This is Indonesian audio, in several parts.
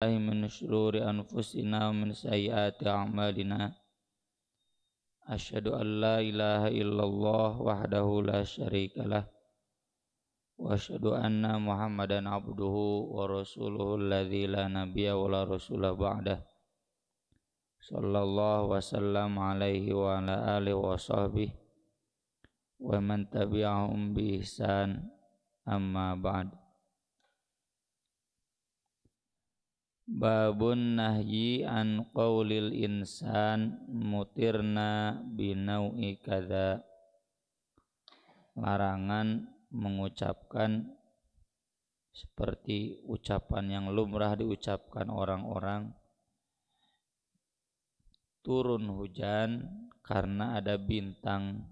min syururi anfusina wa min sayyiati a'malina. Asyhadu an la ilaha illallah wahdahu la syarikalah wa asyhadu anna Muhammadan abduhu wa rasuluhu alladzi la nabiyya wa la rasula ba'dah. Sallallahu wasallam alaihi wa ala alihi wa sahbihi wa man tabi'ahum bi ihsan, amma ba'd. Babun nahyi an qaulil insan mutirna binau'i kadza. Larangan mengucapkan seperti ucapan yang lumrah diucapkan orang-orang, turun hujan karena ada bintang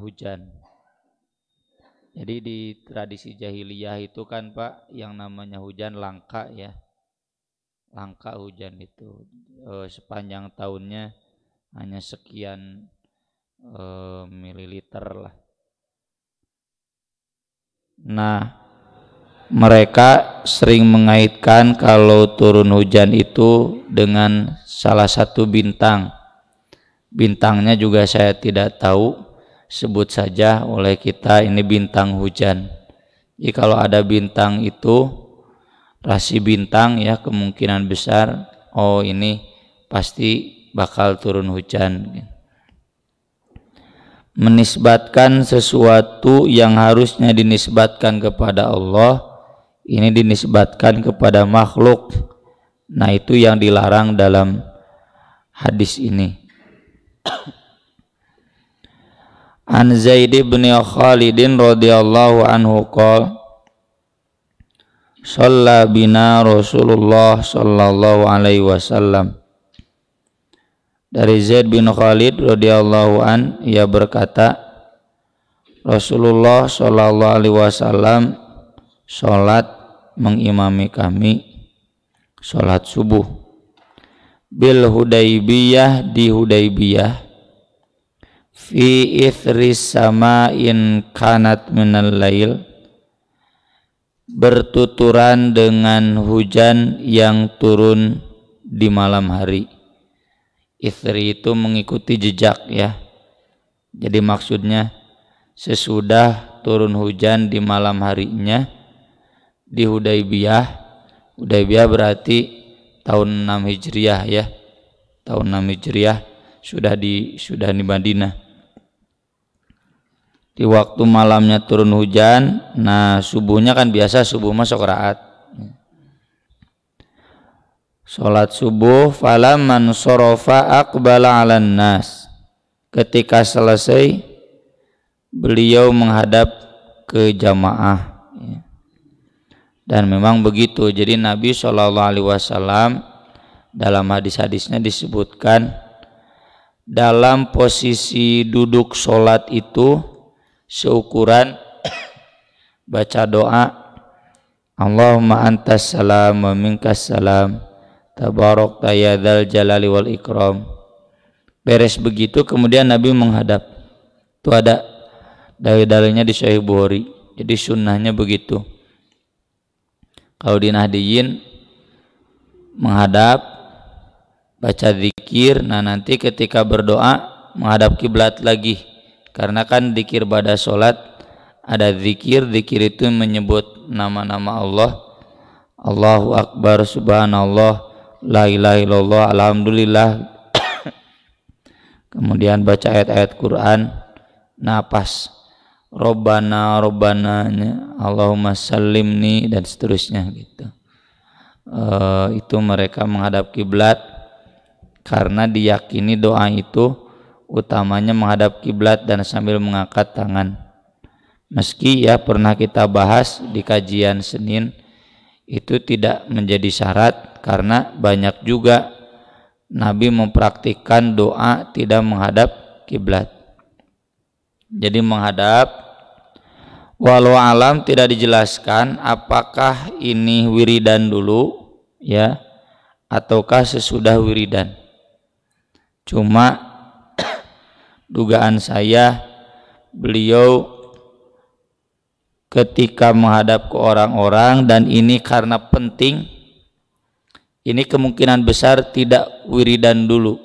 hujan. Jadi di tradisi jahiliyah itu kan Pak, yang namanya hujan langka ya. Langka hujan itu. Sepanjang tahunnya hanya sekian mililiter lah. Nah, mereka sering mengaitkan kalau turun hujan itu dengan salah satu bintang. Bintangnya juga saya tidak tahu. Sebut saja oleh kita ini bintang hujan. Jadi kalau ada bintang itu, rasi bintang ya, kemungkinan besar ini pasti bakal turun hujan. Menisbatkan sesuatu yang harusnya dinisbatkan kepada Allah, ini dinisbatkan kepada makhluk. Nah, itu yang dilarang dalam hadis ini. An Zaid bin Khalid radhiyallahu anhu qala shalla bina Rasulullah sallallahu alaihi wasallam. Dari Zaid bin Khalid radhiyallahu an, ia berkata, Rasulullah sallallahu alaihi wasallam salat mengimami kami salat subuh bil Hudaybiyah, di Hudaybiyah, fi ithri sama'in kanat minal lail, bertuturan dengan hujan yang turun di malam hari. Ithri itu mengikuti jejak ya. Jadi maksudnya sesudah turun hujan di malam harinya di Hudaybiyah. Hudaybiyah berarti tahun 6 Hijriah ya. Tahun 6 Hijriah sudah di Madinah. Di waktu malamnya turun hujan, nah subuhnya kan biasa subuh masuk rakaat. Salat subuh, falamman sorofa aqbala 'alan nas. Ketika selesai, beliau menghadap ke jamaah. Dan memang begitu. Jadi Nabi SAW dalam hadis-hadisnya disebutkan dalam posisi duduk sholat itu seukuran baca doa Allahumma antas salam wa minkas salam tabarakta ya dzal jalali wal ikram. Beres begitu kemudian Nabi menghadap. Itu ada dalil-dalilnya di Sahih Bukhari. Jadi sunnahnya begitu. Kalau di Nahdiyin menghadap, baca zikir, nah nanti ketika berdoa menghadap kiblat lagi. Karena kan zikir pada sholat ada zikir itu menyebut nama-nama Allah. Allahu Akbar, Subhanallah, La ilaha illallah, Alhamdulillah. Kemudian baca ayat-ayat Quran, napas, Robbana, Allahumma sallimni, dan seterusnya gitu. Itu mereka menghadap kiblat karena diyakini doa itu utamanya menghadap kiblat dan sambil mengangkat tangan. Meski ya pernah kita bahas di kajian Senin, itu tidak menjadi syarat karena banyak juga Nabi mempraktikkan doa tidak menghadap kiblat. Jadi menghadap, walau alam tidak dijelaskan apakah ini wiridan dulu ya ataukah sesudah wiridan. Cuma dugaan saya beliau ketika menghadap ke orang-orang, dan ini karena penting, ini kemungkinan besar tidak wiridan dulu,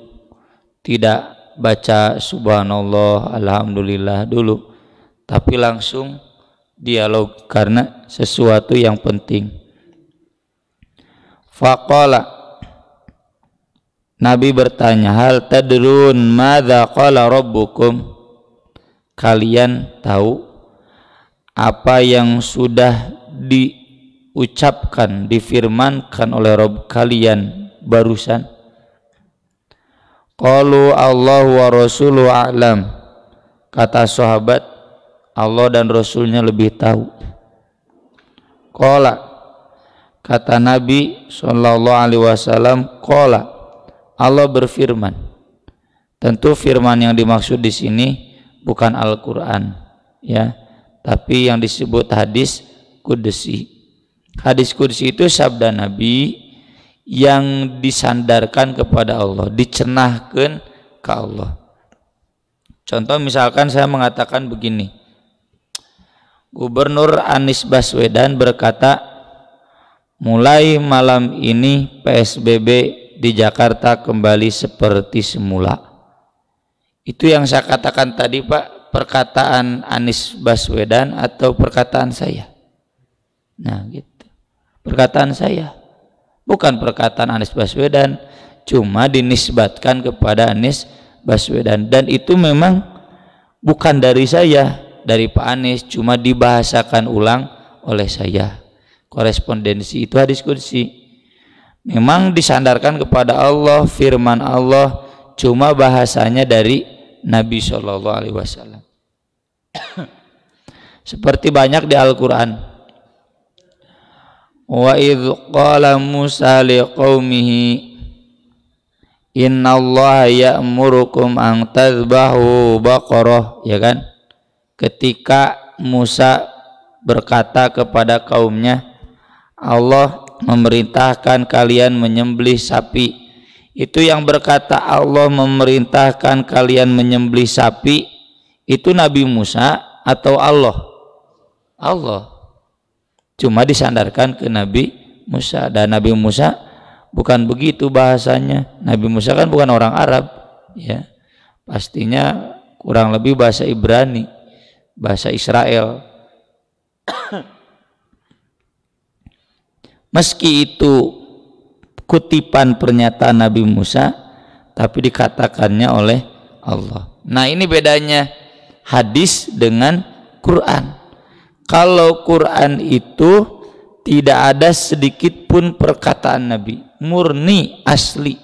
tidak baca subhanallah alhamdulillah dulu, tapi langsung dialog karena sesuatu yang penting. Faqala, Nabi bertanya, hal tadrun madza qala rabbukum, kalian tahu apa yang sudah diucapkan, difirmankan oleh Rabb kalian barusan? Qalu Allahu wa rasuluhu a'lam, kata sahabat, Allah dan Rasulnya lebih tahu. Qala, kata Nabi sallallahu alaihi wasallam, qala, Allah berfirman. Tentu firman yang dimaksud di sini bukan Al-Qur'an, ya, tapi yang disebut hadis qudsi. Hadis qudsi itu sabda Nabi yang disandarkan kepada Allah, dicenahkan ke Allah. Contoh misalkan saya mengatakan begini, Gubernur Anies Baswedan berkata, mulai malam ini PSBB di Jakarta kembali seperti semula. Itu yang saya katakan tadi, Pak, perkataan Anies Baswedan atau perkataan saya? Nah gitu, perkataan saya, bukan perkataan Anies Baswedan, cuma dinisbatkan kepada Anies Baswedan, dan itu memang bukan dari saya, dari Pak Anies, cuma dibahasakan ulang oleh saya. Korespondensi itu hadis qudsi, memang disandarkan kepada Allah, firman Allah, cuma bahasanya dari Nabi Shallallahu Alaihi Wasallam. Seperti banyak di Al-Quran, wa idh qala Musa liqaumihi innallaha ya'murukum an tadhbahu baqarah, ya kan? Ketika Musa berkata kepada kaumnya, Allah memerintahkan kalian menyembelih sapi. Itu yang berkata Allah memerintahkan kalian menyembelih sapi, itu Nabi Musa atau Allah? Allah. Cuma disandarkan ke Nabi Musa, dan Nabi Musa bukan begitu bahasanya. Nabi Musa kan bukan orang Arab, ya, pastinya kurang lebih bahasa Ibrani, bahasa Israel. Meski itu kutipan pernyataan Nabi Musa, tapi dikatakannya oleh Allah. Nah, ini bedanya hadis dengan Quran. Kalau Quran itu tidak ada sedikit pun perkataan Nabi, murni asli.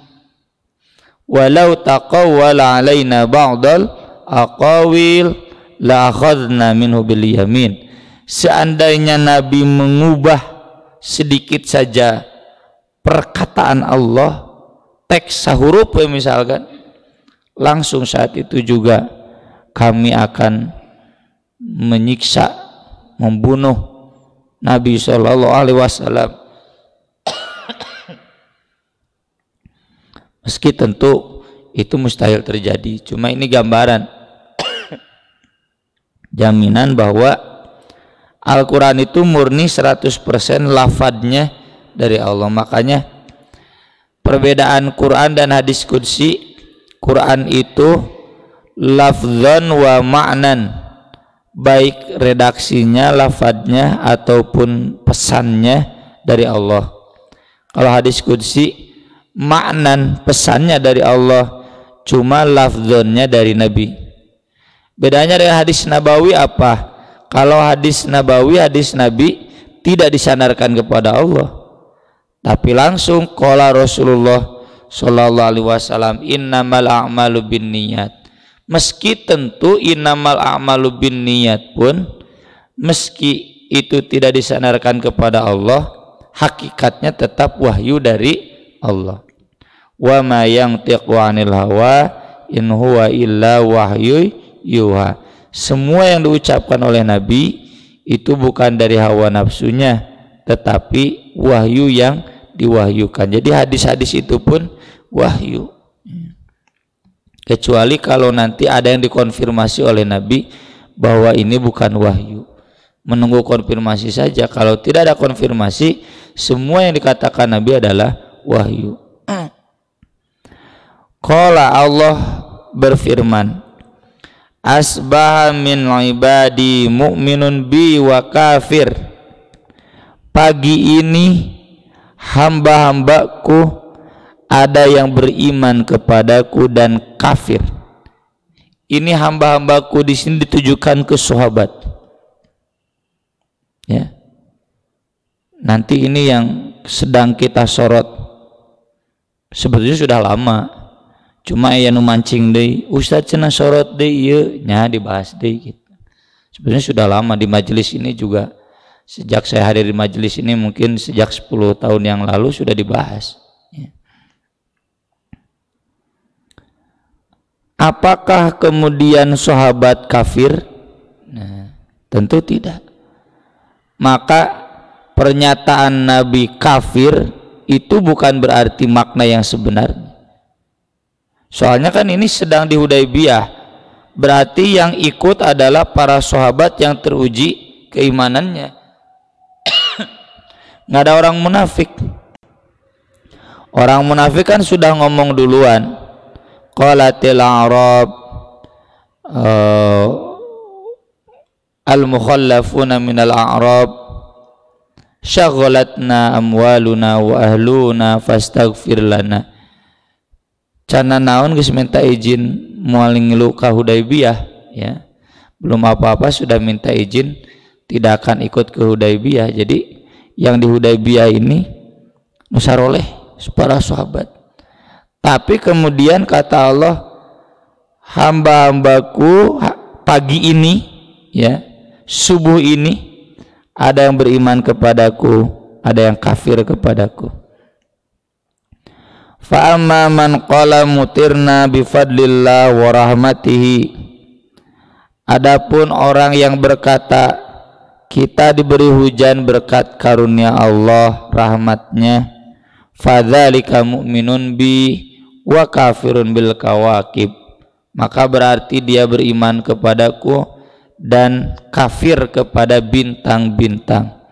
Walau taqawwala alaina ba'dal aqawil la akhadna minhu bil yamin. Seandainya Nabi mengubah sedikit saja perkataan Allah, teks sahuruf misalkan, langsung saat itu juga kami akan menyiksa, membunuh Nabi Shallallahu Alaihi Wasallam. Meski tentu itu mustahil terjadi, cuma ini gambaran jaminan bahwa Al-Quran itu murni 100% lafadznya dari Allah. Makanya perbedaan Quran dan hadis qudsi, Quran itu lafzan wa ma'nan, baik redaksinya, lafadznya ataupun pesannya dari Allah. Kalau hadis qudsi ma'nan, pesannya dari Allah, cuma lafzannya dari Nabi. Bedanya dengan hadis nabawi apa? Kalau hadis nabawi, hadis Nabi tidak disandarkan kepada Allah, tapi langsung qala Rasulullah sallallahu alaihi wasallam, innamal a'malu binniyat. Meski tentu innamal a'malu binniyat pun, meski itu tidak disandarkan kepada Allah, hakikatnya tetap wahyu dari Allah. Wa ma yantiqu 'anil hawa in huwa illa wahyu yuha. Semua yang diucapkan oleh Nabi itu bukan dari hawa nafsunya, tetapi wahyu yang diwahyukan. Jadi hadis-hadis itu pun wahyu, kecuali kalau nanti ada yang dikonfirmasi oleh Nabi bahwa ini bukan wahyu. menunggu konfirmasi saja. Kalau tidak ada konfirmasi, semua yang dikatakan Nabi adalah wahyu. Qala, Allah berfirman, asbaha min ibadi mu'minun bi wa kafir. Pagi ini hamba-hambaku ada yang beriman kepadaku dan kafir. Ini hamba-hambaku di sini ditujukan ke sahabat. Ya. Nanti ini yang sedang kita sorot. Sebetulnya sudah lama. Cuma ya nu mancing deui, Ustaz cenah sorot deui ieu nya dibahas deui gitu. Sebenarnya sudah lama di majelis ini juga. Sejak saya hadir di majelis ini mungkin sejak 10 tahun yang lalu sudah dibahas. Ya. Apakah kemudian sahabat kafir? Nah, tentu tidak. Maka pernyataan Nabi kafir itu bukan berarti makna yang sebenarnya. Soalnya kan ini sedang di Hudaybiyah, berarti yang ikut adalah para sahabat yang teruji keimanannya. Nggak ada orang munafik. Orang munafik kan sudah ngomong duluan. Qalatil a'rab al-mukhallafuna minal a'rab syaghalatna amwaluna wa ahluna fastaghfir lana. Cana naon geus minta izin moal ngilu ka Hudaybiyah, ya. Belum apa-apa sudah minta izin tidak akan ikut ke Hudaybiyah. Jadi yang di Hudaybiyah ini musaroleh para sahabat. Tapi kemudian kata Allah, hamba-hambaku pagi ini, ya, subuh ini ada yang beriman kepadaku, ada yang kafir kepadaku. Fa amma man qala mutirna bi fadlillah wa rahmatihi. Adapun orang yang berkata kita diberi hujan berkat karunia Allah, rahmatnya, fadzalika mu'minun bi wa kafirun bil kawakib. Maka berarti dia beriman kepadaku dan kafir kepada bintang-bintang.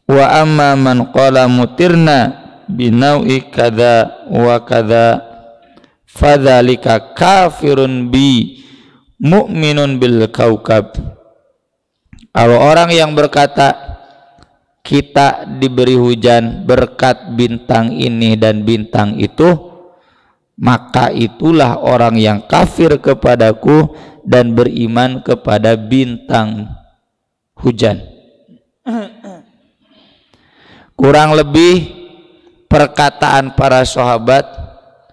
Wa amma man qala mutirna binau'i kadza wa kadza fadzalika kafirun bi mu'minun bil kaukab. Kalau orang yang berkata kita diberi hujan berkat bintang ini dan bintang itu, maka itulah orang yang kafir kepadaku dan beriman kepada bintang hujan. Kurang lebih perkataan para sahabat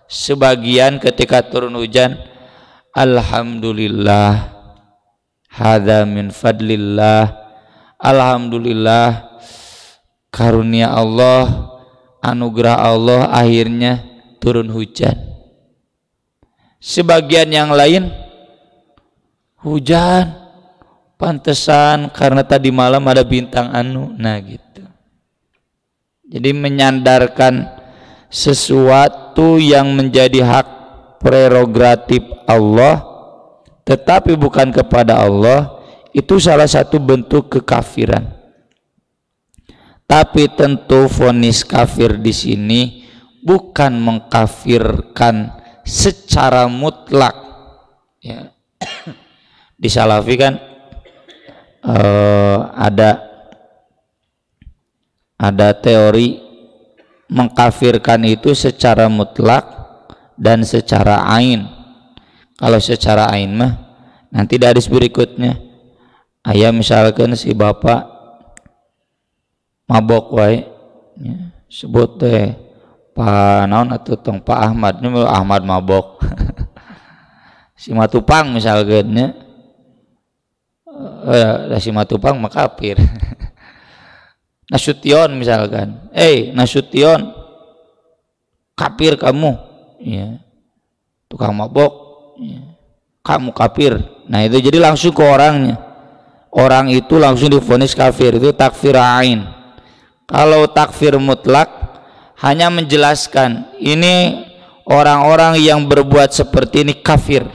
sebagian ketika turun hujan, alhamdulillah, hadza min fadlillah, alhamdulillah, karunia Allah, anugerah Allah, akhirnya turun hujan. Sebagian yang lain, hujan pantesan karena tadi malam ada bintang anu, nah gitu. Jadi menyandarkan sesuatu yang menjadi hak prerogatif Allah tetapi bukan kepada Allah, itu salah satu bentuk kekafiran. Tapi tentu vonis kafir di sini bukan mengkafirkan secara mutlak, ya. Di Salafi kan ada teori mengkafirkan itu secara mutlak dan secara ain. Kalau secara ain mah nanti di hadis berikutnya, aya misalkan si bapak mabok wae, ya, sebut teh Pak naon atuh tong Pak Ahmad, ini Ahmad mabok. Si Matupang misalkan, ya, si Matupang mah kafir. Nasution misalkan, Nasution kafir kamu, ya, tukang mabok, ya, kamu kafir. Nah itu jadi langsung ke orangnya, orang itu langsung divonis kafir, itu takfir ain. Kalau takfir mutlak hanya menjelaskan ini orang-orang yang berbuat seperti ini kafir,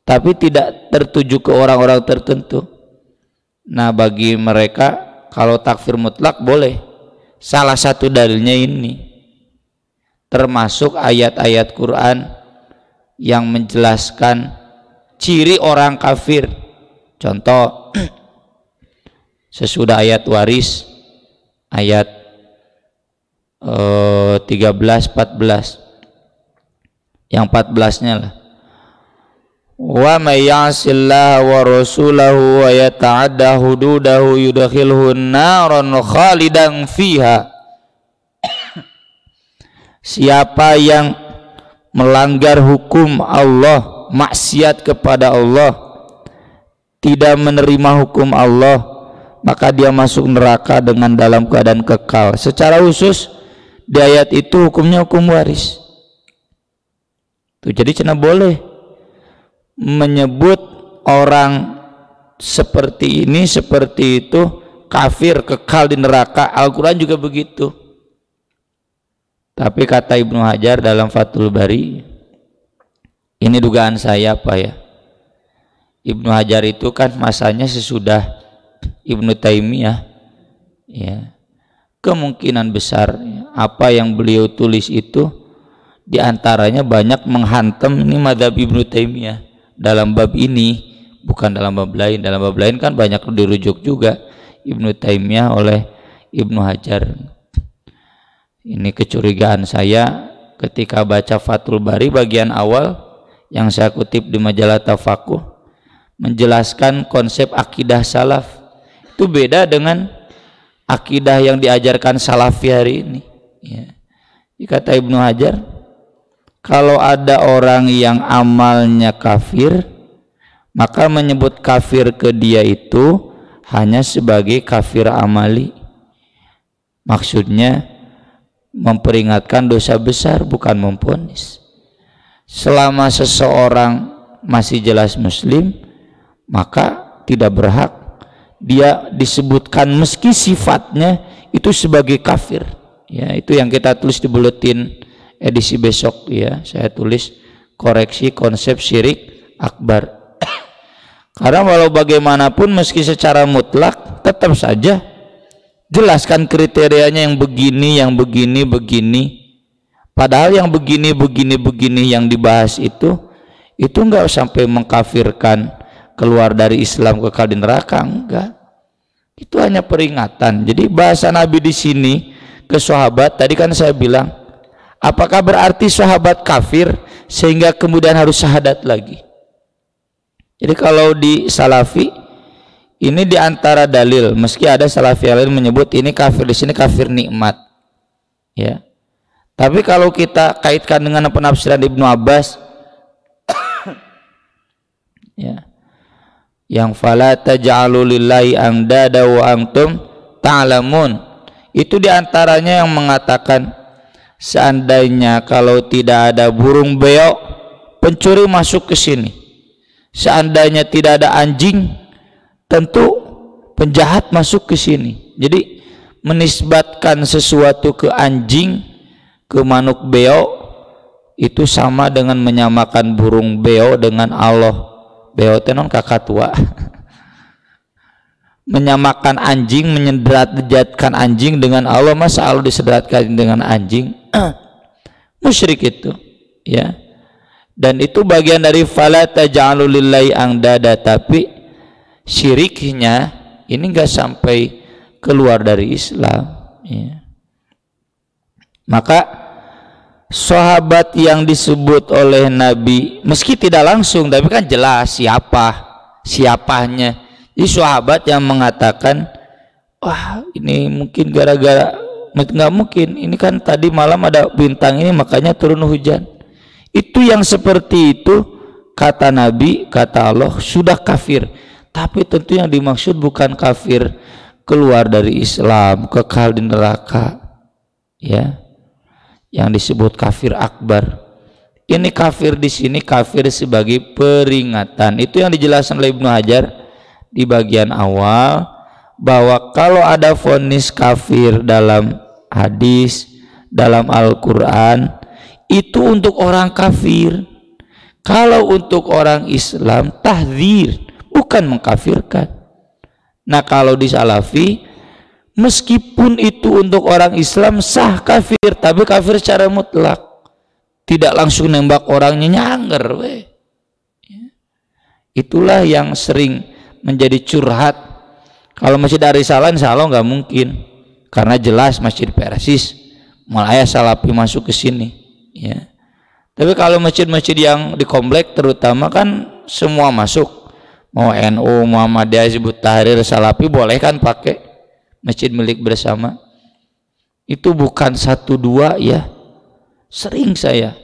tapi tidak tertuju ke orang-orang tertentu. Nah, bagi mereka kalau takfir mutlak boleh. Salah satu dalilnya ini, termasuk ayat-ayat Quran yang menjelaskan ciri orang kafir. Contoh, sesudah ayat waris, ayat 13-14, yang 14-nya lah, wa may ya'sillaha wa rasulahu wa yata'adda hududahu yudkhilhu naran khalidan fiha. Siapa yang melanggar hukum Allah, maksiat kepada Allah, tidak menerima hukum Allah, maka dia masuk neraka dengan dalam keadaan kekal. Secara khusus di ayat itu hukumnya hukum waris. Tuh, jadi cenah boleh menyebut orang seperti ini, seperti itu, kafir, kekal di neraka. Al-Quran juga begitu. Tapi kata Ibnu Hajar dalam Fathul Bari, ini dugaan saya apa ya, Ibnu Hajar itu kan masanya sesudah Ibnu Taimiyah, ya, kemungkinan besar apa yang beliau tulis itu diantaranya banyak menghantam ini mazhab Ibnu Taimiyah dalam bab ini, bukan dalam bab lain. Dalam bab lain kan banyak dirujuk juga Ibnu Taimiyah oleh Ibnu Hajar. Ini kecurigaan saya ketika baca Fathul Bari bagian awal yang saya kutip di majalah Tafakuh, menjelaskan konsep akidah salaf. Itu beda dengan akidah yang diajarkan salafi hari ini, ya. Kata Ibnu Hajar, kalau ada orang yang amalnya kafir, maka menyebut kafir ke dia itu hanya sebagai kafir amali. Maksudnya memperingatkan dosa besar, bukan memvonis. Selama seseorang masih jelas muslim, maka tidak berhak dia disebutkan meski sifatnya itu sebagai kafir. Ya, itu yang kita tulis di buletin edisi besok, ya. Saya tulis koreksi konsep syirik akbar. Karena walau bagaimanapun meski secara mutlak tetap saja jelaskan kriterianya yang begini, yang begini, begini. Padahal yang begini, begini, begini yang dibahas itu enggak sampai mengkafirkan, keluar dari Islam, kekal di neraka, enggak. Itu hanya peringatan. Jadi bahasa Nabi di sini ke sahabat tadi kan saya bilang, apakah berarti sahabat kafir sehingga kemudian harus syahadat lagi? Jadi kalau di salafi ini diantara dalil, meski ada salafi yang lain menyebut ini kafir, di sini kafir nikmat, ya. Tapi kalau kita kaitkan dengan penafsiran Ibnu Abbas, ya, yang fala taj'alu lillahi andada wa antum ta'lamun, itu diantaranya yang mengatakan seandainya kalau tidak ada burung beo, pencuri masuk ke sini. Seandainya tidak ada anjing, tentu penjahat masuk ke sini. Jadi menisbatkan sesuatu ke anjing, ke manuk beo, itu sama dengan menyamakan burung beo dengan Allah. Beo tenon kakak tua. Menyamakan anjing, menyederatkan anjing dengan Allah. Masa Allah disederatkan dengan anjing? Musyrik itu, ya. Dan itu bagian dari fala taj'alu lillahi andada, tapi syiriknya ini enggak sampai keluar dari Islam, ya. Maka sahabat yang disebut oleh Nabi meski tidak langsung tapi kan jelas siapanya. Jadi sahabat yang mengatakan, wah ini mungkin gara-gara, nggak mungkin, ini kan tadi malam ada bintang ini makanya turun hujan. Itu yang seperti itu kata Nabi, kata Allah, sudah kafir. Tapi tentu yang dimaksud bukan kafir keluar dari Islam, kekal di neraka, ya. Yang disebut kafir akbar. Ini kafir di sini kafir sebagai peringatan. Itu yang dijelaskan oleh Ibnu Hajar di bagian awal, bahwa kalau ada vonis kafir dalam hadis, dalam Al-Quran, itu untuk orang kafir. Kalau untuk orang Islam tahdzir, bukan mengkafirkan. Nah kalau di Salafi, meskipun itu untuk orang Islam sah kafir, tapi kafir secara mutlak, tidak langsung nembak orangnya, nyangger weh. Itulah yang sering menjadi curhat. Kalau Masjid Ar-Risalah insya Allah nggak mungkin, karena jelas Masjid Persis mulai Salafi masuk ke sini, ya. Tapi kalau masjid-masjid yang di komplek terutama kan semua masuk, mau NU, Muhammadiyah, Hizbut Tahrir, Salafi boleh kan pakai masjid milik bersama. Itu bukan satu dua ya, sering saya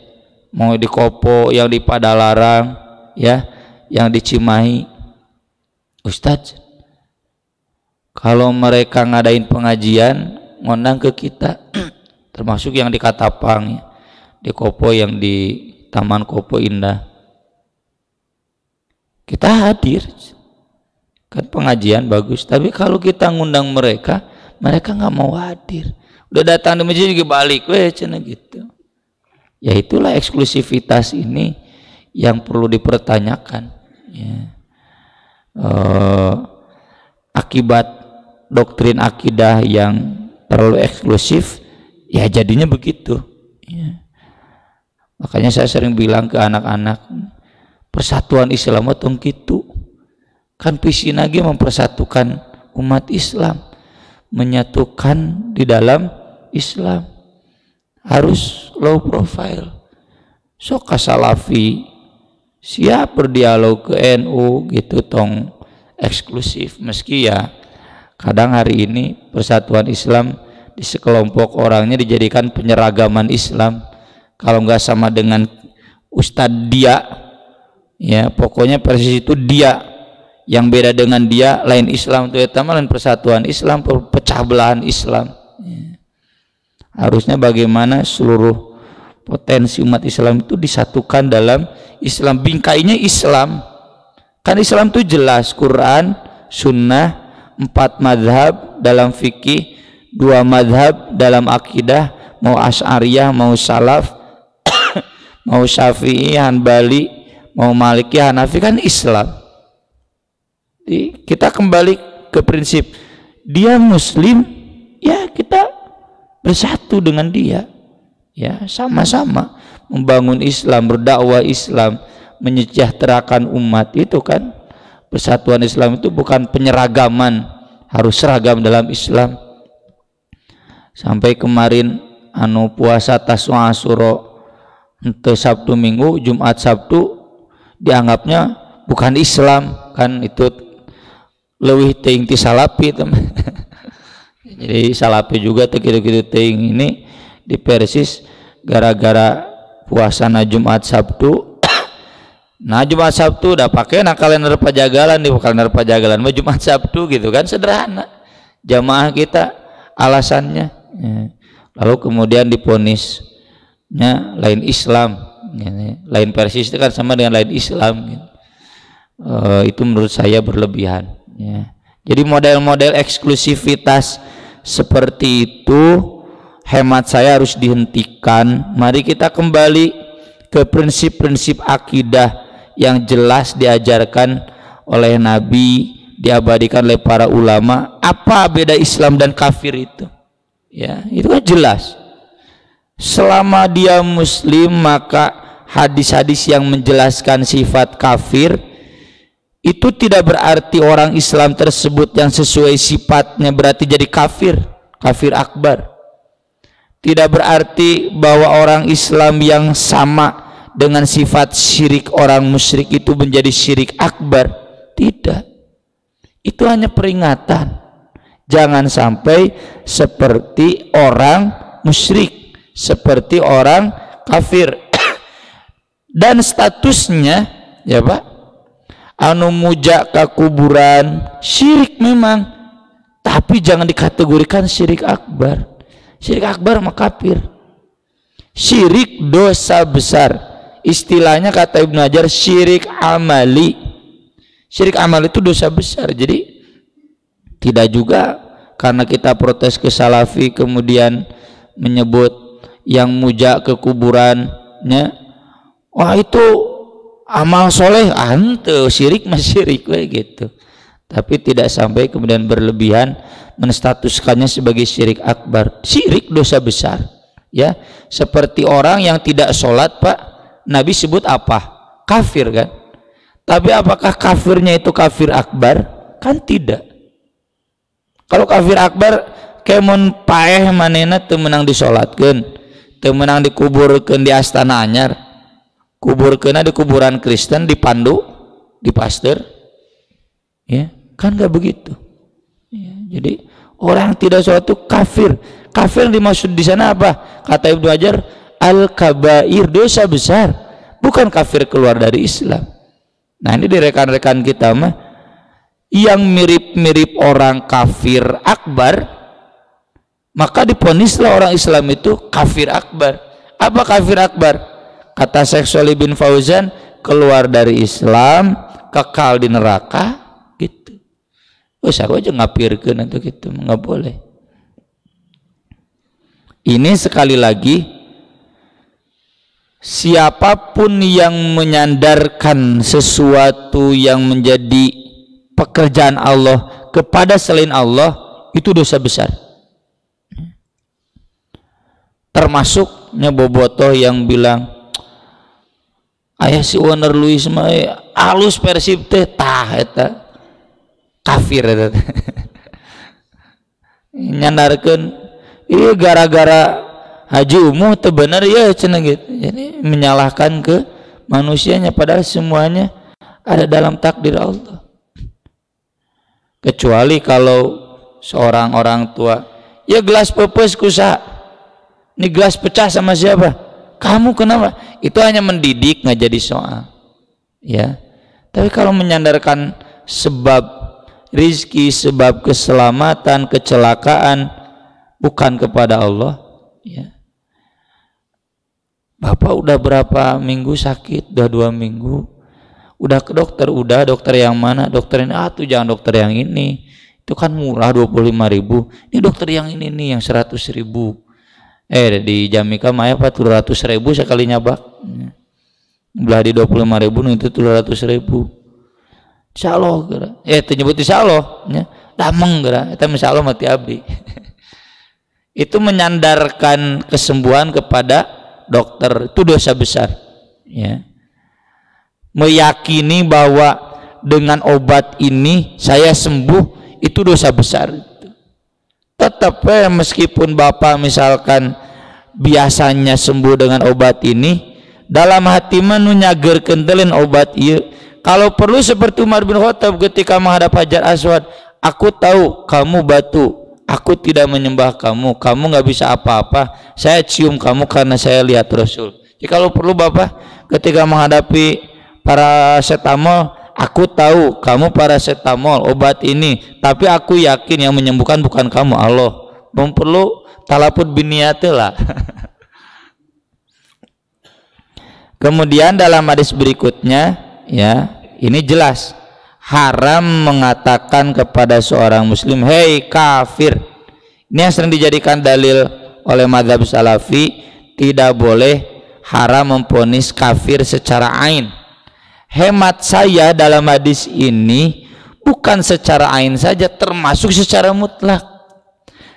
mau di Kopo, yang di Padalarang, ya, yang di Cimahi. Ustadz, kalau mereka ngadain pengajian ngundang ke kita, termasuk yang di Katapang, ya, di Kopo, yang di Taman Kopo Indah, kita hadir kan, pengajian bagus. Tapi kalau kita ngundang mereka, mereka nggak mau hadir, udah datang di masjid juga balik weh cina gitu. Ya itulah eksklusivitas ini yang perlu dipertanyakan, ya. Akibat doktrin akidah yang terlalu eksklusif, ya jadinya begitu, ya. Makanya saya sering bilang ke anak-anak, persatuan Islam tong kitu kan, visi lagi mempersatukan umat Islam, menyatukan di dalam Islam, harus low profile. Sok ka Salafi siap berdialog, ke NU gitu tong eksklusif. Meski ya kadang hari ini persatuan Islam di sekelompok orangnya dijadikan penyeragaman Islam. Kalau nggak sama dengan Ustadz dia, ya pokoknya Persis itu dia, yang beda dengan dia lain Islam, itu ya lain persatuan Islam, pecah belahan Islam, ya. Harusnya bagaimana seluruh potensi umat Islam itu disatukan dalam Islam, bingkainya Islam kan. Islam itu jelas Quran, Sunnah, 4 madhab dalam fikih, 2 madhab dalam akidah, mau Asy'ariyah, mau Salaf, mau Syafi'i, Hanbali, mau Maliki, Hanafi, kan Islam. Jadi kita kembali ke prinsip, dia Muslim, ya kita bersatu dengan dia, ya sama-sama membangun Islam, berdakwah Islam, menyejahterakan umat. Itu kan persatuan Islam, itu bukan penyeragaman, harus seragam dalam Islam. Sampai kemarin puasa Taswa Asyura untuk Sabtu Minggu, Jumat Sabtu dianggapnya bukan Islam kan, itu leuwih teuing ti Salafi teman. Jadi Salafi juga teu kitu-kitu teuing. Ini di Persis gara-gara puasana Jumat Sabtu. Nah Jumat Sabtu udah pakai kalender pajagalan, di kalender pajagalan mah Jumat Sabtu gitu kan, sederhana. Jamaah kita alasannya, ya. Lalu kemudian diponisnya lain Islam, ya. Lain Persis itu kan sama dengan lain Islam, gitu. Itu menurut saya berlebihan, ya. Jadi model-model eksklusivitas seperti itu hemat saya harus dihentikan. Mari kita kembali ke prinsip-prinsip akidah yang jelas diajarkan oleh Nabi, diabadikan oleh para ulama. Apa beda Islam dan kafir itu? Ya, itu kan jelas. Selama dia Muslim, maka hadis-hadis yang menjelaskan sifat kafir itu tidak berarti orang Islam tersebut yang sesuai sifatnya berarti jadi kafir, kafir akbar. Tidak berarti bahwa orang Islam yang sama dengan sifat syirik orang musyrik itu menjadi syirik akbar. Tidak. Itu hanya peringatan. Jangan sampai seperti orang musyrik, seperti orang kafir. Dan statusnya, ya Pak, anu muja ka kuburan syirik memang, tapi jangan dikategorikan syirik akbar. Syirik akbar mah kafir. Syirik dosa besar. Istilahnya kata Ibnu Hajar syirik amali. Syirik amali itu dosa besar. Jadi tidak juga karena kita protes ke Salafi kemudian menyebut yang muja ke kuburannya, wah itu amal soleh ante syirik mah syirik we gitu, tapi tidak sampai kemudian berlebihan menstatuskannya sebagai syirik akbar. Syirik dosa besar ya, seperti orang yang tidak sholat Pak, Nabi sebut apa? Kafir kan. Tapi apakah kafirnya itu kafir akbar? Kan tidak. Kalau kafir akbar kemun paeh manena teu meunang disolatkeun, teu meunang dikuburkeun di Astana Anyar, kuburkeunna di kuburan Kristen, dipandu, dipaster, ya kan nggak begitu. Ya, jadi orang yang tidak sholat itu kafir. Kafir yang dimaksud di sana apa? Kata Ibnu Hajar, al-kabair, dosa besar, bukan kafir keluar dari Islam. Nah ini di rekan-rekan kita mah yang mirip-mirip orang kafir akbar, maka diponislah orang Islam itu kafir akbar. Apa kafir akbar? Kata Syekh Shalih bin Fauzan, keluar dari Islam, kekal di neraka gitu. Aku aja ngapirkeun itu gitu, nggak boleh. Ini sekali lagi, siapapun yang menyandarkan sesuatu yang menjadi pekerjaan Allah kepada selain Allah, itu dosa besar. Termasuknya bobotoh yang bilang ayah si Warner Luis mah alus Persib teh tah eta kafir eta. Nyandarkeun ieu gara-gara Haji Umuh teu bener ya cenah gitu. Jadi menyalahkan ke manusianya, padahal semuanya ada dalam takdir Allah. Kecuali kalau seorang orang tua, ya gelas pepes kusa, ini gelas pecah sama siapa? Kamu kenapa? Itu hanya mendidik, nggak jadi soal. Ya. Tapi kalau menyandarkan sebab rizki, sebab keselamatan, kecelakaan bukan kepada Allah, ya. Bapak udah berapa minggu sakit? Udah 2 minggu. Udah ke dokter, udah dokter yang mana? Dokter ini, tuh jangan dokter yang ini. Itu kan murah 25.000. Ini dokter yang ini nih yang 100.000. Di Jamika Maya 400.000 sekali nyabak. Belah di 25.000 itu 200.000. Insyaallah geura. Itu nyebut insyaallah nya. Dameng geura. Eta insyaallah mati abdi. Itu menyandarkan kesembuhan kepada dokter, itu dosa besar. Ya. Meyakini bahwa dengan obat ini saya sembuh, itu dosa besar. Tetap meskipun Bapak misalkan biasanya sembuh dengan obat ini, dalam hati manu nyagerkeun teuleun obat ieu. Kalau perlu seperti Umar bin Khattab ketika menghadap Hajar Aswad, aku tahu kamu batu, aku tidak menyembah kamu, kamu nggak bisa apa-apa, saya cium kamu karena saya lihat Rasul. Jadi kalau perlu Bapak ketika menghadapi paracetamol, aku tahu kamu paracetamol obat ini, tapi aku yakin yang menyembuhkan bukan kamu, Allah. Belum perlu talaput biniatlah. Kemudian dalam hadis berikutnya, ya ini jelas haram mengatakan kepada seorang muslim, hei kafir. Ini yang sering dijadikan dalil oleh mazhab Salafi, tidak boleh haram memvonis kafir secara ain. Hemat saya dalam hadis ini bukan secara ain saja, termasuk secara mutlak.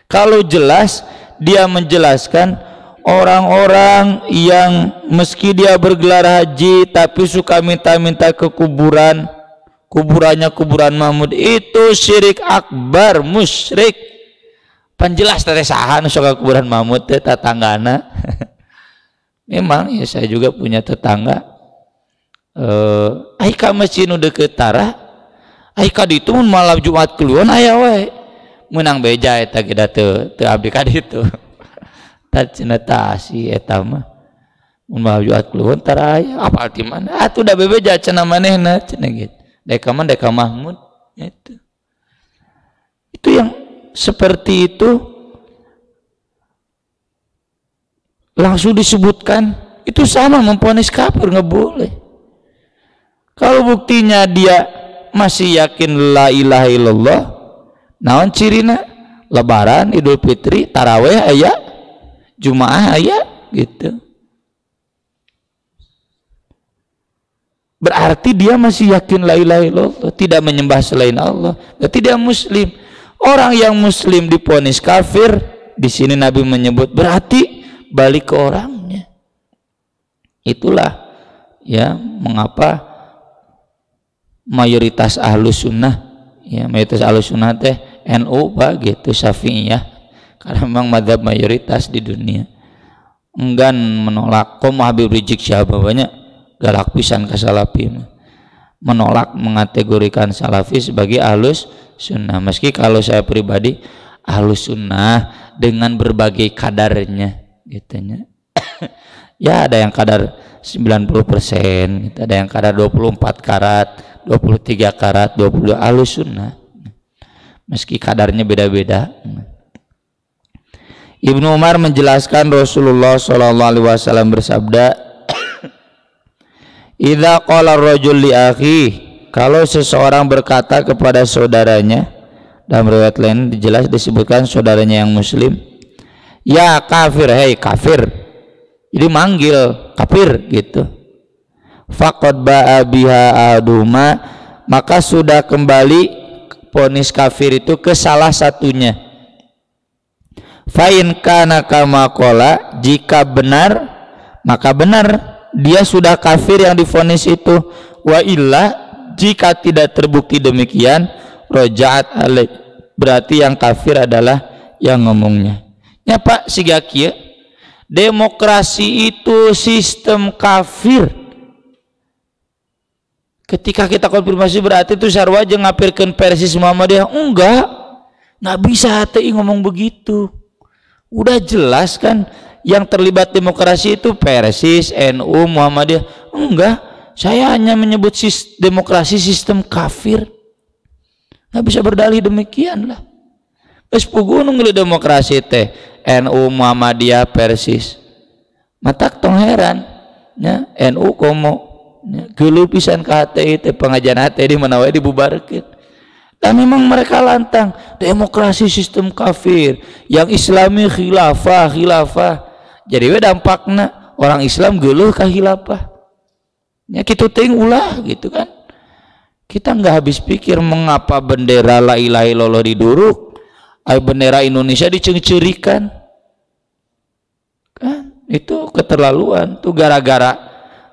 Kalau jelas dia menjelaskan orang-orang yang meski dia bergelar haji tapi suka minta-minta ke kuburan, kuburannya kuburan Mahmud, itu syirik akbar, musyrik. Panjelas teh saha nu suka kuburan Mahmud teh tetanggana. Memang ya saya juga punya tetangga. Aika masjid nu deukeut tara, aika ditu mun malam Jumat keluan aya we. Menang beja eta ge da teu abdi ka ditu. Tah cenah tah si eta mah. Mun malam Jumat keluan tara aya apa di mana? Atuh da bebeja cenah manehna cenah gitu. Deka man deka Mahmud itu. Itu yang seperti itu langsung disebutkan, itu sama memvonis kafir, nggak boleh. Kalau buktinya dia masih yakin la ilaha illallah, naon cirina? Lebaran, Idul Fitri, taraweh aya, Jumaah aya, gitu. berarti dia masih yakin la ilaha illallah, tidak menyembah selain Allah, berarti dia muslim. Orang yang muslim divonis kafir, di sini Nabi menyebut berarti balik ke orangnya. Itulah ya mengapa mayoritas ahlus sunnah, ya mayoritas ahlus sunnah teh NU begitu, Syafi'iyah, karena memang mazhab mayoritas di dunia. Enggan menolak. Kok Habib Rizik siapa banyak galak pisan ke salafi, menolak mengategorikan salafi sebagai ahlus sunnah. Meski kalau saya pribadi ahlus sunnah dengan berbagai kadarnya gitunya. Ya ada yang kadar 90%, gitu. Ada yang kadar 24 karat, 23 karat, 20 ahlus sunnah. Meski kadarnya beda-beda. Ibnu Umar menjelaskan Rasulullah SAW bersabda, "Idza qala ar-rajul li akhi," kalau seseorang berkata kepada saudaranya, dalam riwayat lain jelas disebutkan saudaranya yang muslim, "Ya kafir, hei kafir." Jadi manggil kafir gitu. Faqad ba'a biha aduma, maka sudah kembali vonis kafir itu ke salah satunya. Fa'in kana kama qala, jika benar maka benar dia sudah kafir yang divonis itu. Wa illa, jika tidak terbukti demikian, roja'at alaih, berarti yang kafir adalah yang ngomongnya. Ya Pak, siga kieu, demokrasi itu sistem kafir. Ketika kita konfirmasi berarti itu sarwa aja ngapirkan Persis Muhammadiyah. Nggak bisa HTI ngomong begitu. Udah jelas kan yang terlibat demokrasi itu Persis, NU, Muhammadiyah. Enggak, saya hanya menyebut demokrasi sistem kafir. Nggak bisa berdalih demikian lah. Wes pugunung di demokrasi teh NU, Muhammadiyah, Persis. Matak tong heran, ya NU komo. Geuleuh pisan ka HTI teh, pengajian HTI di mana wae dibubarkeun. Dan memang mereka lantang demokrasi sistem kafir, yang Islami khilafah. Jadi we dampakna orang Islam geuleuh ka khilafah. Ya kitu teuing ulah gitu kan. Kita nggak habis pikir mengapa bendera la ilaha illallah diduruk, bendera Indonesia dicengcerikan. Kan itu keterlaluan tuh, gara-gara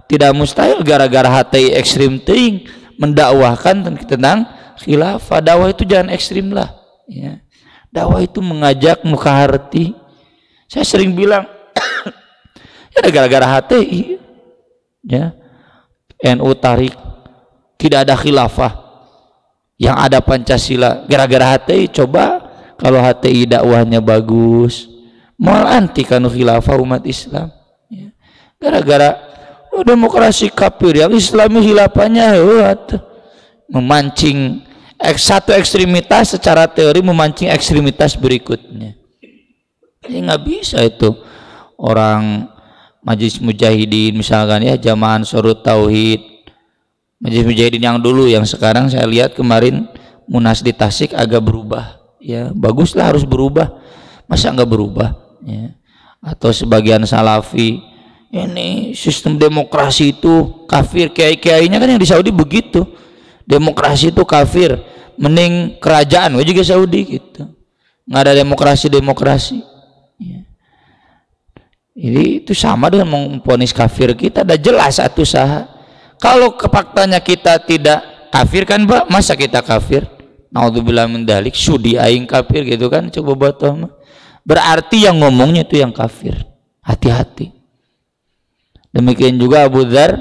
tidak mustahil, gara-gara HTI ekstrim ting mendakwahkan tentang khilafah. Dakwah itu jangan ekstrim lah, ya. Dakwah itu mengajak muka harti. Saya sering bilang ya gara-gara HTI, ya NU tarik tidak ada khilafah, yang ada Pancasila. Gara-gara HTI. Coba kalau HTI dakwahnya bagus, mal anti kanu khilafah umat Islam, ya. Gara-gara demokrasi kafir, yang Islami khilafahnya memancing satu ekstremitas, secara teori memancing ekstremitas berikutnya. Jadi nggak bisa itu. Orang Majelis Mujahidin misalkan, ya Jamaah Ansharut Tauhid, Majelis Mujahidin yang dulu, yang sekarang saya lihat kemarin Munas di Tasik agak berubah, ya baguslah, harus berubah, masa nggak berubah, ya. Atau sebagian Salafi, ini sistem demokrasi itu kafir, kiai-kiainya kan yang di Saudi begitu, demokrasi itu kafir, mending kerajaan juga Saudi gitu, nggak ada demokrasi, ya. Jadi itu sama dengan memvonis kafir kita, udah jelas satu saha. Kalau kefaktanya kita tidak kafir kan Pak, masa kita kafir? Naudzubillah min dzalik, sudi aing kafir gitu kan, coba batal. Berarti yang ngomongnya itu yang kafir. Hati-hati. Demikian juga Abu Dzar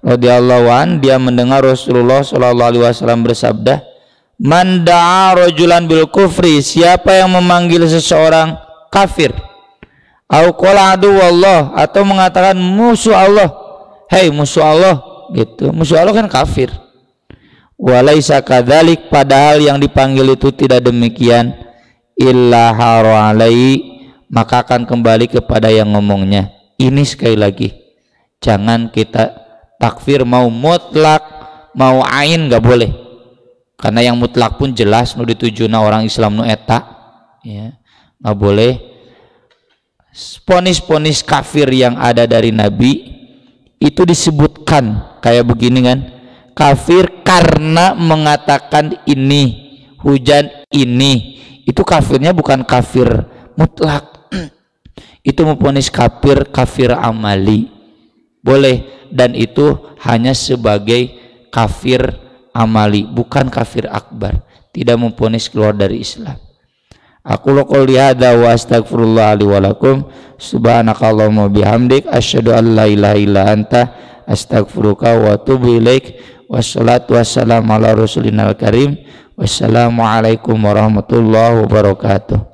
radhiyallahu an, dia mendengar Rasulullah SAW bersabda, "Man da'a rajulan bil kufri," siapa yang memanggil seseorang kafir, au qala adu wallah, atau mengatakan musuh Allah, hei musuh Allah gitu. Musuh Allah kan kafir. Walaisa kadzalik, padahal yang dipanggil itu tidak demikian, illa haru alai, maka akan kembali kepada yang ngomongnya. Ini sekali lagi, jangan kita takfir mau mutlak mau ain, nggak boleh, karena yang mutlak pun jelas nu ditujuna orang Islam nu eta, ya nggak boleh. Ponis-ponis kafir yang ada dari Nabi itu disebutkan kayak begini kan, kafir karena mengatakan ini hujan ini, itu kafirnya bukan kafir mutlak. Itu memvonis kafir amali boleh, dan itu hanya sebagai kafir amali, bukan kafir akbar, tidak memvonis keluar dari Islam. Aku qouli hadza wa astaghfirullah li wa lakum, subhanakallahumma bihamdik, asyhadu an la ilaha illa anta, astaghfiruka wa atubu ilaik. Wassalatu wassalamu ala rasulina al karim. Wassalamualaikum warahmatullahi wabarakatuh.